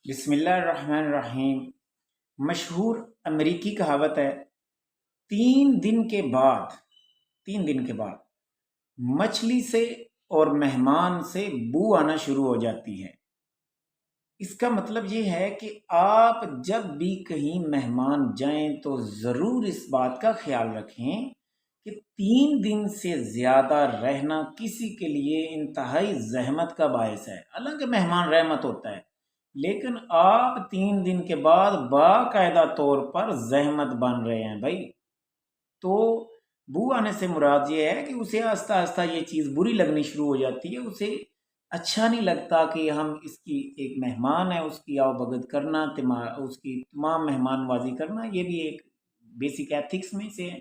بسم اللہ الرحمن الرحیم۔ مشہور امریکی کہاوت ہے، تین دن کے بعد مچھلی سے اور مہمان سے بو آنا شروع ہو جاتی ہے۔ اس کا مطلب یہ ہے کہ آپ جب بھی کہیں مہمان جائیں تو ضرور اس بات کا خیال رکھیں کہ 3 دن سے زیادہ رہنا کسی کے لیے انتہائی زحمت کا باعث ہے۔ حالانکہ مہمان رحمت ہوتا ہے، لیکن آپ 3 دن کے بعد باقاعدہ طور پر زحمت بن رہے ہیں بھائی۔ تو بو آنے سے مراد یہ ہے کہ اسے آہستہ آہستہ یہ چیز بری لگنی شروع ہو جاتی ہے، اسے اچھا نہیں لگتا کہ ہم اس کی ایک مہمان ہے، اس کی آؤ بھگت کرنا، اس کی تمام مہمان نوازی کرنا، یہ بھی ایک بیسک ایتھکس میں سے ہے۔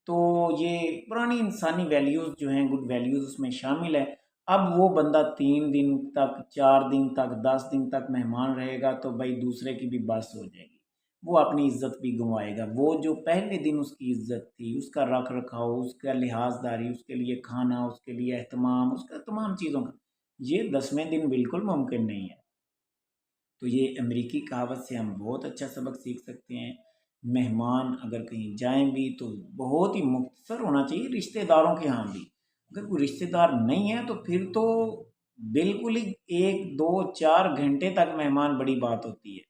تو یہ پرانی انسانی ویلیوز جو ہیں، گڈ ویلیوز اس میں شامل ہے۔ اب وہ بندہ 3 دن تک، 4 دن تک، 10 دن تک مہمان رہے گا تو بھائی دوسرے کی بھی بس ہو جائے گی، وہ اپنی عزت بھی گنوائے گا۔ وہ جو پہلے دن اس کی عزت تھی، اس کا رکھ رکھاؤ، اس کا لحاظ داری، اس کے لیے کھانا، اس کے لیے اہتمام، اس کا تمام چیزوں کا، یہ 10ویں دن بالکل ممکن نہیں ہے۔ تو یہ امریکی کہاوت سے ہم بہت اچھا سبق سیکھ سکتے ہیں۔ مہمان اگر کہیں جائیں بھی تو بہت ہی مختصر ہونا چاہیے، رشتہ داروں کے ہاں بھی۔ اگر کوئی رشتہ دار نہیں ہے تو پھر تو بالکل ہی 1 2 4 گھنٹے تک مہمان بڑی بات ہوتی ہے۔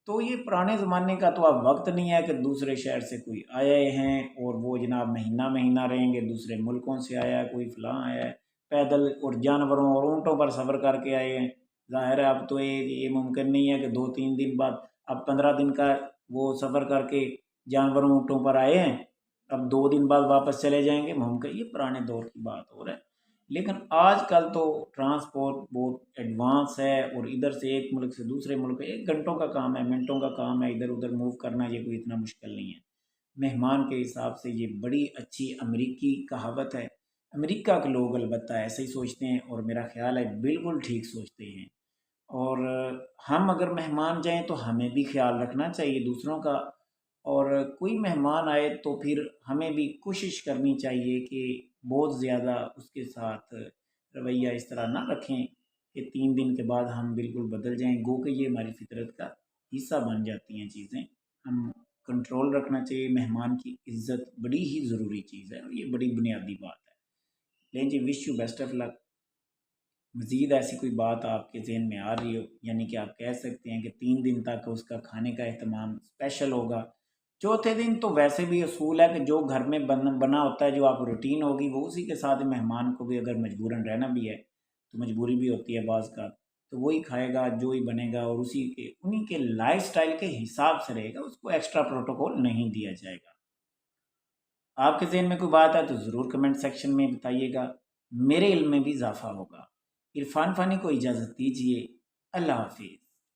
تو یہ پرانے زمانے کا تو اب وقت نہیں ہے کہ دوسرے شہر سے کوئی آئے ہیں اور وہ جناب مہینہ مہینہ رہیں گے، دوسرے ملکوں سے آیا ہے، کوئی فلاں آیا ہے، پیدل اور جانوروں اور اونٹوں پر سفر کر کے آئے ہیں۔ ظاہر ہے اب تو یہ ممکن نہیں ہے کہ 2 3 دن بعد، اب 15 دن کا وہ سفر کر کے جانوروں اونٹوں پر آئے ہیں، اب 2 دن بعد واپس چلے جائیں گے، ممکن یہ پرانے دور کی بات ہو رہا ہے۔ لیکن آج کل تو ٹرانسپورٹ بہت ایڈوانس ہے، اور ادھر سے ایک ملک سے دوسرے ملک 1 گھنٹوں کا کام ہے، منٹوں کا کام ہے، ادھر ادھر موو کرنا، یہ کوئی اتنا مشکل نہیں ہے۔ مہمان کے حساب سے یہ بڑی اچھی امریکی کہاوت ہے۔ امریکہ کے لوگ البتہ ایسے ہی سوچتے ہیں، اور میرا خیال ہے بالکل ٹھیک سوچتے ہیں۔ اور ہم اگر مہمان جائیں تو ہمیں بھی خیال رکھنا چاہیے دوسروں کا، اور کوئی مہمان آئے تو پھر ہمیں بھی کوشش کرنی چاہیے کہ بہت زیادہ اس کے ساتھ رویہ اس طرح نہ رکھیں کہ 3 دن کے بعد ہم بالکل بدل جائیں، گو کہ یہ ہماری فطرت کا حصہ بن جاتی ہیں چیزیں۔ ہم کنٹرول رکھنا چاہیے، مہمان کی عزت بڑی ہی ضروری چیز ہے، اور یہ بڑی بنیادی بات ہے۔ لیں جی، وش یو بیسٹ آف لک۔ مزید ایسی کوئی بات آپ کے ذہن میں آ رہی ہو، یعنی کہ آپ کہہ سکتے ہیں کہ 3 دن تک اس کا کھانے کا اہتمام اسپیشل ہوگا۔ چوتھے دن تو ویسے بھی اصول ہے کہ جو گھر میں بنا ہوتا ہے، جو آپ روٹین ہوگی وہ اسی کے ساتھ، مہمان کو بھی اگر مجبوراً رہنا بھی ہے تو مجبوری بھی ہوتی ہے بعض کا، تو وہی کھائے گا جو ہی بنے گا، اور انہی کے لائف سٹائل کے حساب سے رہے گا، اس کو ایکسٹرا پروٹوکول نہیں دیا جائے گا۔ آپ کے ذہن میں کوئی بات ہے تو ضرور کمنٹ سیکشن میں بتائیے گا، میرے علم میں بھی اضافہ ہوگا۔ عرفان فانی کو اجازت دیجیے، اللہ حافظ۔